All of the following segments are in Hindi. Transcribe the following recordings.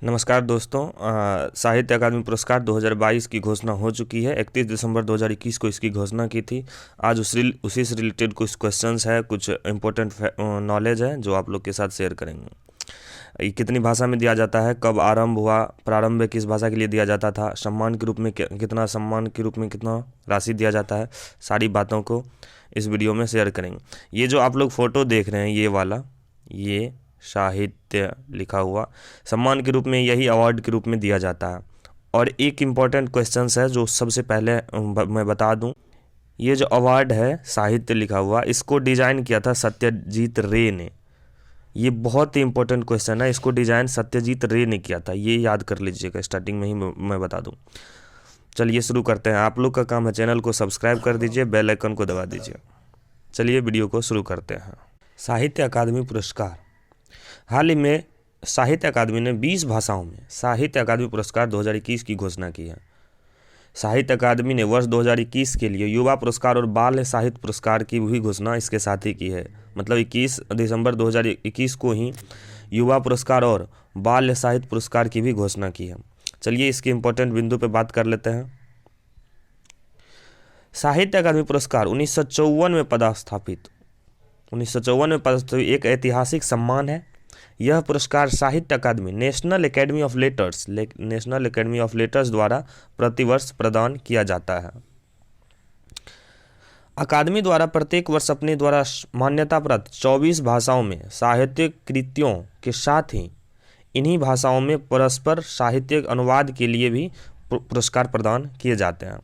नमस्कार दोस्तों। साहित्य अकादमी पुरस्कार 2022 की घोषणा हो चुकी है। 31 दिसंबर 2021 को इसकी घोषणा की थी। आज उसी से रिलेटेड कुछ क्वेश्चंस है, कुछ इंपॉर्टेंट नॉलेज है जो आप लोग के साथ शेयर करेंगे। ये कितनी भाषा में दिया जाता है, कब आरंभ हुआ, प्रारंभ में किस भाषा के लिए दिया जाता था, सम्मान के रूप में कितना सम्मान के रूप में कितना राशि दिया जाता है, सारी बातों को इस वीडियो में शेयर करेंगे। ये जो आप लोग फ़ोटो देख रहे हैं, ये वाला, ये साहित्य लिखा हुआ सम्मान के रूप में, यही अवार्ड के रूप में दिया जाता है। और एक इम्पॉर्टेंट क्वेश्चन है जो सबसे पहले मैं बता दूं, ये जो अवार्ड है साहित्य लिखा हुआ, इसको डिज़ाइन किया था सत्यजीत रे ने। ये बहुत ही इंपॉर्टेंट क्वेश्चन है, इसको डिज़ाइन सत्यजीत रे ने किया था, ये याद कर लीजिएगा, स्टार्टिंग में ही मैं बता दूं। चलिए शुरू करते हैं। आप लोग का काम है चैनल को सब्सक्राइब कर दीजिए, बेल आइकन को दबा दीजिए। चलिए वीडियो को शुरू करते हैं। साहित्य अकादमी पुरस्कार। हाल ही में साहित्य अकादमी ने 20 भाषाओं में साहित्य अकादमी पुरस्कार 2021 की घोषणा की है। साहित्य अकादमी ने वर्ष 2021 के लिए युवा पुरस्कार और बाल साहित्य पुरस्कार की भी घोषणा इसके साथ ही की है। मतलब 21 दिसंबर 2021 को ही युवा पुरस्कार और बाल साहित्य पुरस्कार की भी घोषणा की है। चलिए इसके इम्पोर्टेंट बिंदु पर बात कर लेते हैं। साहित्य अकादमी पुरस्कार 1954 में पदस्थापित, 1954 में पदस्थापित एक ऐतिहासिक सम्मान है। यह पुरस्कार साहित्य अकादमी नेशनल एकेडमी ऑफ लेटर्स द्वारा प्रतिवर्ष प्रदान किया जाता है। अकादमी द्वारा प्रत्येक वर्ष अपने द्वारा मान्यता प्राप्त 24 भाषाओं में साहित्यिक कृतियों के साथ ही इन्हीं भाषाओं में परस्पर साहित्यिक अनुवाद के लिए भी पुरस्कार प्रदान किए जाते हैं।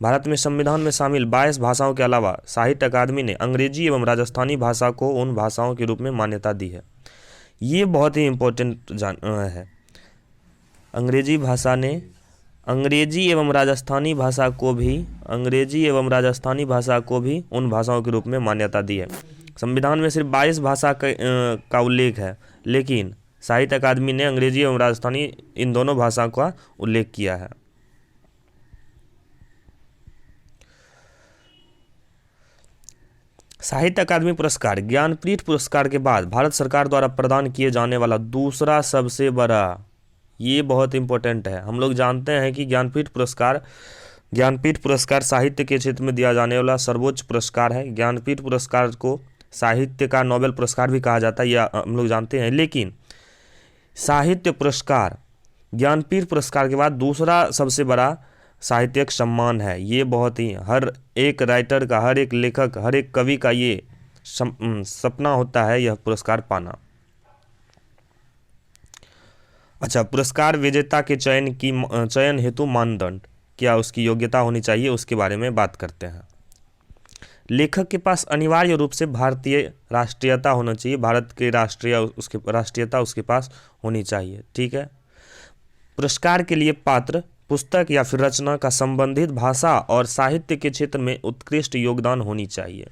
भारत में संविधान में शामिल 22 भाषाओं के अलावा साहित्य अकादमी ने अंग्रेजी एवं राजस्थानी भाषा को उन भाषाओं के रूप में मान्यता दी है। ये बहुत ही इम्पोर्टेंट है। अंग्रेजी एवं राजस्थानी भाषा को भी उन भाषाओं के रूप में मान्यता दी है। संविधान में सिर्फ 22 भाषा का उल्लेख है, लेकिन साहित्य अकादमी ने अंग्रेजी एवं राजस्थानी इन दोनों भाषाओं का उल्लेख किया है। साहित्य अकादमी पुरस्कार ज्ञानपीठ पुरस्कार के बाद भारत सरकार द्वारा प्रदान किए जाने वाला दूसरा सबसे बड़ा, ये बहुत इंपॉर्टेंट है। हम लोग जानते हैं कि ज्ञानपीठ पुरस्कार साहित्य के क्षेत्र में दिया जाने वाला सर्वोच्च पुरस्कार है। ज्ञानपीठ पुरस्कार को साहित्य का नोबेल पुरस्कार भी कहा जाता है, यह हम लोग जानते हैं। लेकिन साहित्य पुरस्कार ज्ञानपीठ पुरस्कार के बाद दूसरा सबसे बड़ा साहित्यिक सम्मान है। ये बहुत ही, हर एक राइटर का, हर एक लेखक, हर एक कवि का ये सपना होता है यह पुरस्कार पाना। अच्छा, पुरस्कार विजेता के चयन हेतु मानदंड, क्या उसकी योग्यता होनी चाहिए, उसके बारे में बात करते हैं। लेखक के पास अनिवार्य रूप से भारतीय राष्ट्रीयता होना चाहिए, भारत के राष्ट्रीयता उसके पास होनी चाहिए। ठीक है। पुरस्कार के लिए पात्र पुस्तक या फिर रचना का संबंधित भाषा और साहित्य के क्षेत्र में उत्कृष्ट योगदान होनी चाहिए।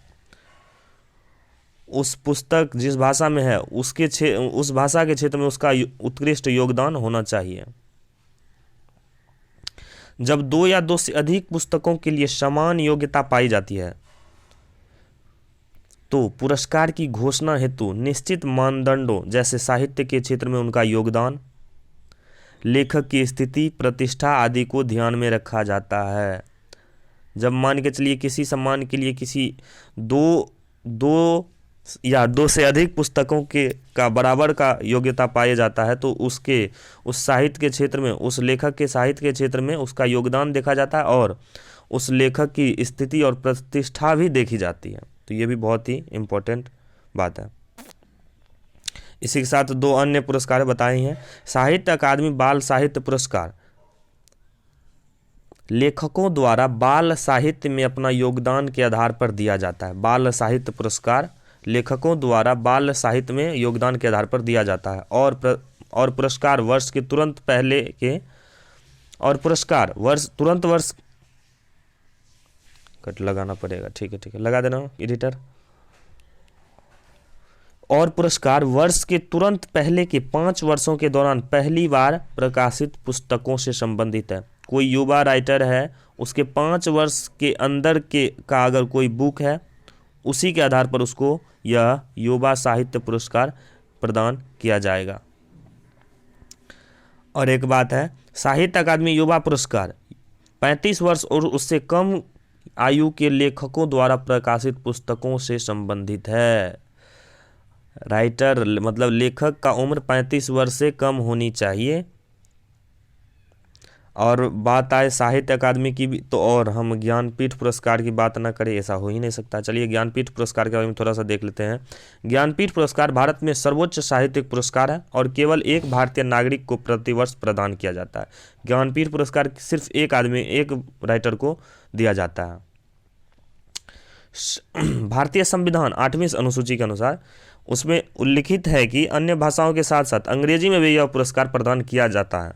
उस पुस्तक जिस भाषा में है उस भाषा के क्षेत्र में उसका उत्कृष्ट योगदान होना चाहिए। जब 2 या 2 से अधिक पुस्तकों के लिए समान योग्यता पाई जाती है तो पुरस्कार की घोषणा हेतु निश्चित मानदंडों जैसे साहित्य के क्षेत्र में उनका योगदान, लेखक की स्थिति, प्रतिष्ठा आदि को ध्यान में रखा जाता है। जब मान के चलिए किसी सम्मान के लिए किसी 2 या 2 से अधिक पुस्तकों का बराबर का योग्यता पाया जाता है तो उस साहित्य के क्षेत्र में, उस लेखक के साहित्य के क्षेत्र में उसका योगदान देखा जाता है और उस लेखक की स्थिति और प्रतिष्ठा भी देखी जाती है। तो ये भी बहुत ही इम्पोर्टेंट बात है। इसी के साथ 2 अन्य पुरस्कार बताए हैं। साहित्य अकादमी बाल साहित्य पुरस्कार लेखकों द्वारा बाल साहित्य में अपना योगदान के आधार पर दिया जाता है। बाल साहित्य पुरस्कार लेखकों द्वारा बाल साहित्य में योगदान के आधार पर दिया जाता है और पुरस्कार वर्ष के तुरंत पहले के कट लगाना पड़ेगा। ठीक है, लगा देना एडिटर। और पुरस्कार वर्ष के तुरंत पहले के 5 वर्षों के दौरान पहली बार प्रकाशित पुस्तकों से संबंधित है। कोई युवा राइटर है, उसके 5 वर्ष के अंदर का अगर कोई बुक है, उसी के आधार पर उसको यह युवा साहित्य पुरस्कार प्रदान किया जाएगा। और एक बात है, साहित्य अकादमी युवा पुरस्कार 35 वर्ष और उससे कम आयु के लेखकों द्वारा प्रकाशित पुस्तकों से संबंधित है। राइटर मतलब लेखक का उम्र 35 वर्ष से कम होनी चाहिए। और बात आए साहित्य अकादमी की भी, तो और हम ज्ञानपीठ पुरस्कार की बात ना करें ऐसा हो ही नहीं सकता। चलिए ज्ञानपीठ पुरस्कार के बारे में थोड़ा सा देख लेते हैं। ज्ञानपीठ पुरस्कार भारत में सर्वोच्च साहित्यिक पुरस्कार है और केवल एक भारतीय नागरिक को प्रतिवर्ष प्रदान किया जाता है। ज्ञानपीठ पुरस्कार सिर्फ एक आदमी, एक राइटर को दिया जाता है। भारतीय संविधान 8वीं अनुसूची के अनुसार उसमें उल्लिखित है कि अन्य भाषाओं के साथ साथ अंग्रेजी में भी यह पुरस्कार प्रदान किया जाता है।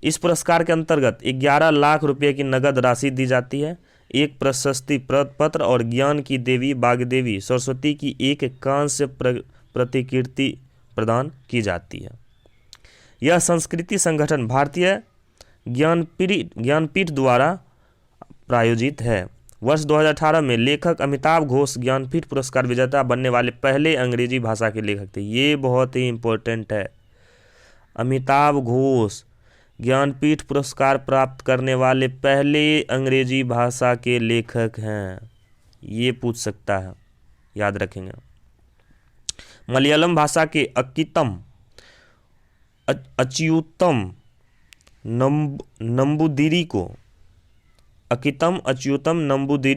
इस पुरस्कार के अंतर्गत 11 लाख रुपए की नगद राशि दी जाती है, एक प्रशस्ति पत्र और ज्ञान की देवी बागदेवी सरस्वती की एक कांस्य प्रतिकृति प्रदान की जाती है। यह संस्कृति संगठन भारतीय ज्ञानपीठ द्वारा प्रायोजित है। वर्ष 2018 में लेखक अमिताभ घोष ज्ञानपीठ पुरस्कार विजेता बनने वाले पहले अंग्रेजी भाषा के लेखक थे। ये बहुत ही इम्पोर्टेंट है। अमिताभ घोष ज्ञानपीठ पुरस्कार प्राप्त करने वाले पहले अंग्रेजी भाषा के लेखक हैं। ये पूछ सकता है, याद रखेंगे। मलयालम भाषा के अच्युतम नंबूदिरी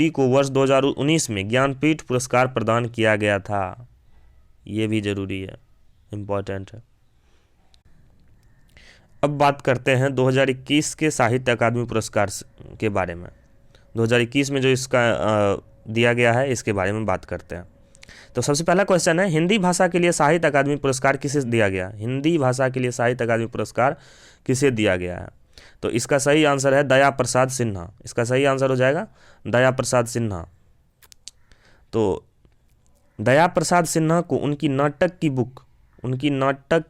को वर्ष 2019 में ज्ञानपीठ पुरस्कार प्रदान किया गया था। ये भी जरूरी है, इम्पोर्टेंट है। अब बात करते हैं 2021 के साहित्य अकादमी पुरस्कार के बारे में। 2021 में जो इसका दिया गया है इसके बारे में बात करते हैं। तो सबसे पहला क्वेश्चन है, हिंदी भाषा के लिए साहित्य अकादमी पुरस्कार किसे दिया गया? हिंदी भाषा के लिए साहित्य अकादमी पुरस्कार किसे दिया गया है? तो इसका सही आंसर है दया प्रसाद सिन्हा। इसका सही आंसर हो जाएगा दया प्रसाद सिन्हा। तो दया प्रसाद सिन्हा को उनकी नाटक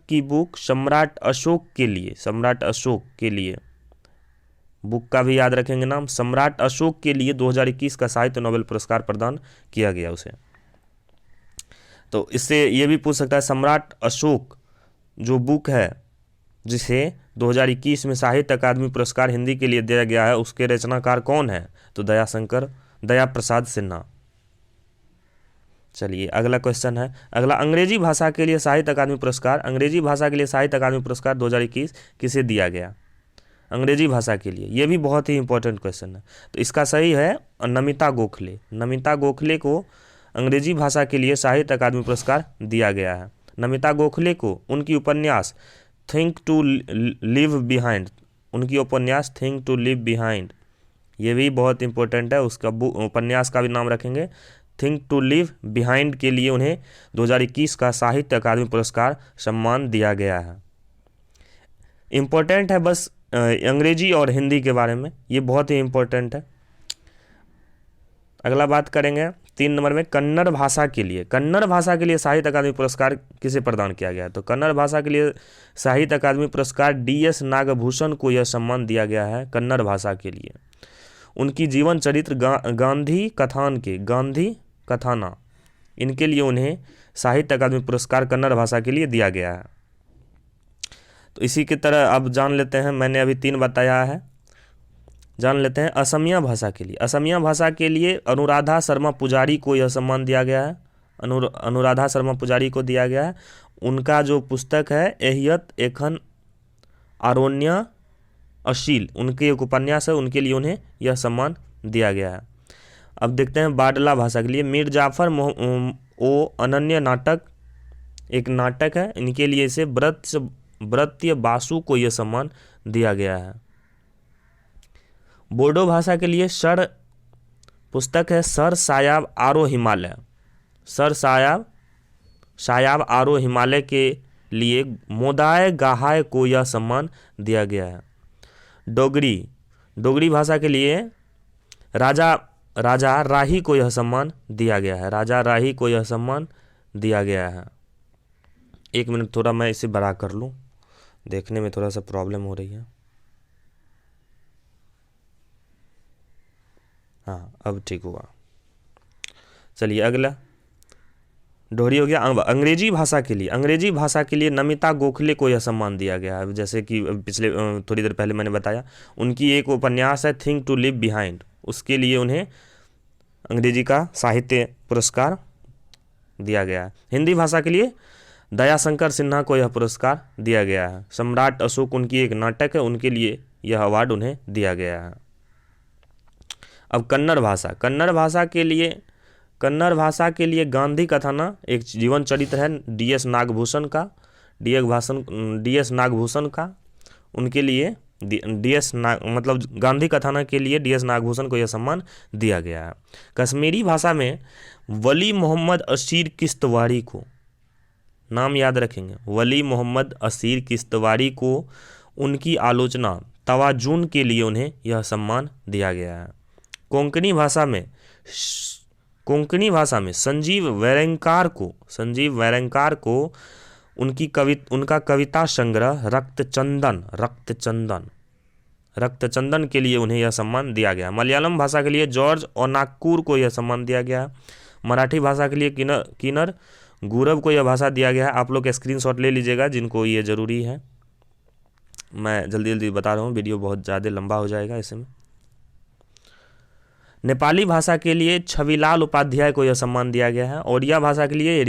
की बुक सम्राट अशोक के लिए बुक का भी याद रखेंगे नाम, सम्राट अशोक के लिए 2021 का साहित्य नोबेल पुरस्कार प्रदान किया गया उसे। तो इससे ये भी पूछ सकता है, सम्राट अशोक जो बुक है जिसे 2021 में साहित्य अकादमी पुरस्कार हिंदी के लिए दिया गया है, उसके रचनाकार कौन है? तो दया प्रसाद सिन्हा। चलिए अगला क्वेश्चन है, अगला अंग्रेजी भाषा के लिए साहित्य अकादमी पुरस्कार 2021 किसे दिया गया? अंग्रेजी भाषा के लिए, ये भी बहुत ही इंपॉर्टेंट क्वेश्चन है। तो इसका सही है नमिता गोखले को अंग्रेजी भाषा के लिए साहित्य अकादमी पुरस्कार दिया गया है। नमिता गोखले को उनकी उपन्यास थिंक टू लिव बिहाइंड, ये भी बहुत इंपॉर्टेंट है। उसका उपन्यास का भी नाम रखेंगे थिंक टू लिव बिहाइंड के लिए उन्हें 2021 का साहित्य अकादमी पुरस्कार सम्मान दिया गया है। इम्पोर्टेंट है बस अंग्रेजी और हिंदी के बारे में, ये बहुत ही इम्पोर्टेंट है। अगला बात करेंगे 3 नंबर में कन्नड़ भाषा के लिए साहित्य अकादमी पुरस्कार किसे प्रदान किया गया है? तो कन्नड़ भाषा के लिए साहित्य अकादमी पुरस्कार DS नागभूषण को यह सम्मान दिया गया है कन्नड़ भाषा के लिए। उनकी जीवन चरित्र गांधी कथाना इनके लिए उन्हें साहित्य अकादमी पुरस्कार कन्नड़ भाषा के लिए दिया गया है। तो इसी की तरह अब जान लेते हैं, मैंने अभी 3 बताया है, जान लेते हैं असमिया भाषा के लिए अनुराधा शर्मा पुजारी को यह सम्मान दिया गया है। अनुराधा शर्मा पुजारी को दिया गया है। उनका जो पुस्तक है एहियत एखन आरोन्या अशील, उनके एक उपन्यास है, उनके लिए उन्हें यह सम्मान दिया गया है। अब देखते हैं बाडला भाषा के लिए मीर जाफर ओ अनन्य एक नाटक है, इनके लिए इसे व्रत्य बासु को यह सम्मान दिया गया है। बोडो भाषा के लिए पुस्तक है सर सायाब आरो हिमालय के लिए मोदाय गाहाय को यह सम्मान दिया गया है। डोगरी भाषा के लिए राजा राही को यह सम्मान दिया गया है। 1 मिनट, थोड़ा मैं इसे बड़ा कर लूँ, देखने में थोड़ा सा प्रॉब्लम हो रही है। हाँ अब ठीक हुआ। चलिए अगला डोहरी हो गया। अंग्रेजी भाषा के लिए नमिता गोखले को यह सम्मान दिया गया है। जैसे कि पिछले थोड़ी देर पहले मैंने बताया, उनकी एक उपन्यास है थिंक टू लिव बिहाइंड, उसके लिए उन्हें अंग्रेजी का साहित्य पुरस्कार दिया गया है। हिंदी भाषा के लिए दयाशंकर सिन्हा को यह पुरस्कार दिया गया है। सम्राट अशोक उनकी एक नाटक है, उनके लिए यह अवार्ड उन्हें दिया गया है। अब कन्नड़ भाषा के लिए गांधी कथाना एक जीवन चरित्र है डी.एस. नागभूषण का, उनके लिए मतलब गांधी कथाना के लिए डी.एस. नागभूषण को यह सम्मान दिया गया है। कश्मीरी भाषा में वली मोहम्मद असीर किश्तवाड़ी को, नाम याद रखेंगे, वली मोहम्मद असीर किश्तवाड़ी को उनकी आलोचना तवाजून के लिए उन्हें यह सम्मान दिया गया है। कोंकणी भाषा में संजीव वैरंकार को उनका कविता संग्रह रक्तचंदन के लिए उन्हें यह सम्मान दिया गया। मलयालम भाषा के लिए जॉर्ज ओनाकूर को यह सम्मान दिया गया। मराठी भाषा के लिए किन्नर गौरव को यह भाषा दिया गया है। आप लोग स्क्रीनशॉट ले लीजिएगा जिनको ये ज़रूरी है, मैं जल्दी जल्दी बता रहा हूँ, वीडियो बहुत ज़्यादा लंबा हो जाएगा ऐसे में। नेपाली भाषा के लिए छविलाल उपाध्याय को यह सम्मान दिया गया है। ओडिया भाषा के लिए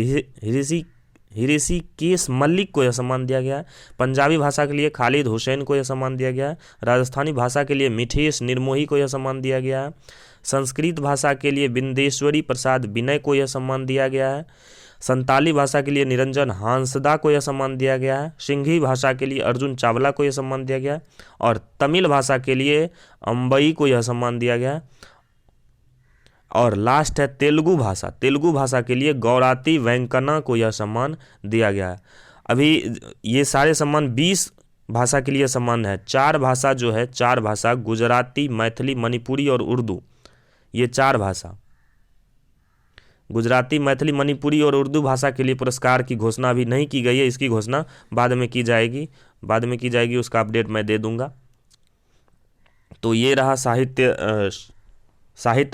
ऋषिकेश मल्लिक को यह सम्मान दिया गया है। पंजाबी भाषा के लिए खालिद हुसैन को यह सम्मान दिया गया है। राजस्थानी भाषा के लिए मिठेश निर्मोही को यह सम्मान दिया गया है। संस्कृत भाषा के लिए बिंदेश्वरी प्रसाद विनय को यह सम्मान दिया गया है। संताली भाषा के लिए निरंजन हांसदा को यह सम्मान दिया गया है। सिंधी भाषा के लिए अर्जुन चावला को यह सम्मान दिया गया है। और तमिल भाषा के लिए अंबई को यह सम्मान दिया गया है। और लास्ट है तेलुगु भाषा के लिए गौराती वेंकना को यह सम्मान दिया गया है। अभी ये सारे सम्मान 20 भाषा के लिए सम्मान है। चार भाषा गुजराती, मैथिली, मणिपुरी और उर्दू, ये 4 भाषा, गुजराती, मैथिली, मणिपुरी और उर्दू भाषा के लिए पुरस्कार की घोषणा अभी नहीं की गई है। इसकी घोषणा बाद में की जाएगी, उसका अपडेट मैं दे दूंगा। तो ये रहा साहित्य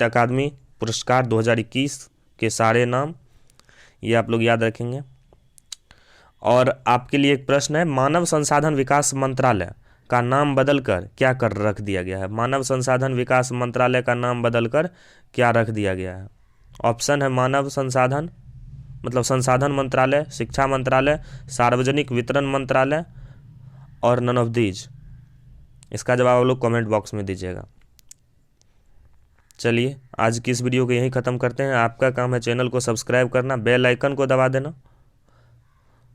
अकादमी पुरस्कार 2021 के सारे नाम, ये आप लोग याद रखेंगे। और आपके लिए एक प्रश्न है, मानव संसाधन विकास मंत्रालय का नाम बदलकर क्या कर रख दिया गया है? मानव संसाधन विकास मंत्रालय का नाम बदलकर क्या रख दिया गया है? ऑप्शन है मानव संसाधन मतलब संसाधन मंत्रालय, शिक्षा मंत्रालय, सार्वजनिक वितरण मंत्रालय और नन ऑफ दीज। इसका जवाब आप लोग कमेंट बॉक्स में दीजिएगा। चलिए आज की इस वीडियो को यहीं ख़त्म करते हैं। आपका काम है चैनल को सब्सक्राइब करना, बेल आइकन को दबा देना